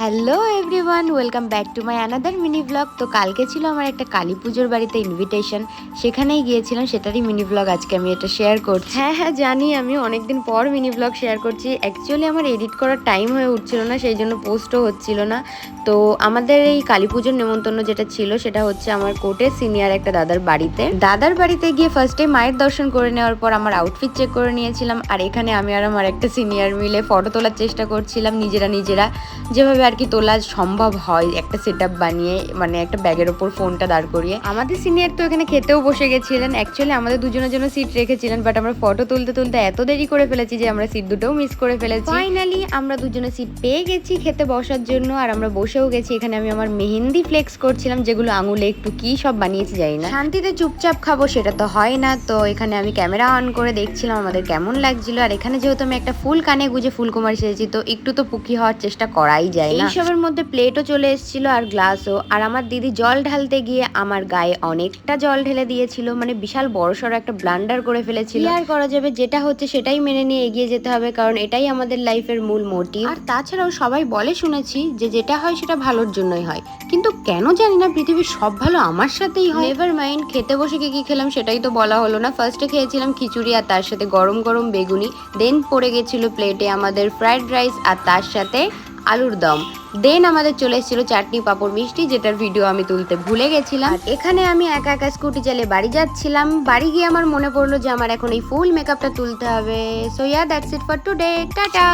Hello everyone, welcome back to my another mini blog. তো কালকে ছিল আমার একটা কালী পুজোর বাড়িতে ইনভিটেশন, সেখানেই গিয়েছিলাম, সেটারই মিনি ব্লগ আজকে আমি এটা শেয়ার করছি। হ্যাঁ জানি আমি অনেকদিন পর মিনি ব্লগ শেয়ার করছি। অ্যাকচুয়ালি আমার এডিট করার টাইম হয়ে উঠছিল না, সেই জন্য পোস্টও হচ্ছিল না। তো আমাদের এই কালী পুজোর নেমন্তন্ন যেটা ছিল সেটা হচ্ছে আমার কোর্টের সিনিয়র একটা দাদার বাড়িতে গিয়ে ফার্স্টে মায়ের দর্শন করে নেওয়ার পর আমার আউটফিট চেক করে নিয়েছিলাম। আর এখানে আমি আর আমার একটা সিনিয়র মিলে ফটো তোলার চেষ্টা করছিলাম নিজেরা যেভাবে আর কি তোলা সম্ভব হয়, একটা সেটআপ বানিয়ে, মানে একটা ব্যাগের ওপর ফোনটা দাঁড় করিয়ে। আমাদের সিনিয়র তো এখানে খেতেও বসে গেছিলেন। অ্যাকচুয়ালি আমাদের দুজনের জন্য সিট রেখেছিলেন, বাট আমরা ফটো তুলতে এত দেরি করে ফেলেছি যে আমরা সিট দুটোও মিস করে ফেলেছি। ফাইনালি আমরা দুজনে সিট পেয়ে গেছি খেতে বসার জন্য, আর আমরা বসেও গেছি। এখানে আমি আমার মেহেন্দি ফ্লেক্স করছিলাম, যেগুলো আঙুলে একটু কি সব বানিয়েছি জানি না। শান্তিতে চুপচাপ খাবো সেটা তো হয় না, তো এখানে আমি ক্যামেরা অন করে দেখছিলাম আমাদের কেমন লাগছিল। আর এখানে যেহেতু আমি একটা ফুল কানে গুজে ফুলকুমারী সেজেছি, তো একটু তো পুকি হওয়ার চেষ্টা করাই যায় না। এইসবের মধ্যে প্লেটও চলে এসেছিল আর গ্লাসও। আর আমার দিদি জল ঢালতে গিয়ে আমার গায়ে অনেকটা জল ঢেলে দিয়েছিল, মানে বিশাল বড়সড় একটা ব্লান্ডার করে ফেলেছিল। আর করা যাবে, যেটা হচ্ছে সেটাই মেনে নিয়ে এগিয়ে যেতে হবে, কারণ এটাই আমাদের লাইফের মূল মোটিভ। আর তাছাড়াও সবাই বলে শুনেছি যে যেটা হয় সেটা ভালোর জন্যই হয়, কিন্তু কেন জানি না পৃথিবীর সব ভালো আমার সাথেই হয়। Never mind. খেতে বসে কি খেলাম সেটাই তো বলা হলো না। ফার্স্টে খেয়েছিলাম খিচুড়ি আর তার সাথে গরম গরম বেগুনি, দেন পড়ে গেছিল প্লেটে আমাদের ফ্রাইড রাইস আর তার সাথে আলুর দম। দেন আমাদের চলে এসেছিল চাটনি পাঁপড় মিষ্টি, যেটার ভিডিও আমি তুলতে ভুলে গেছিলাম। আর এখানে আমি একা একা স্কুটি চালিয়ে বাড়ি যাচ্ছিলাম। বাড়ি গিয়ে আমার মনে পড়লো যে আমার এখন এই ফুল মেকআপটা তুলতে হবে। So yeah, that's it for today, tata.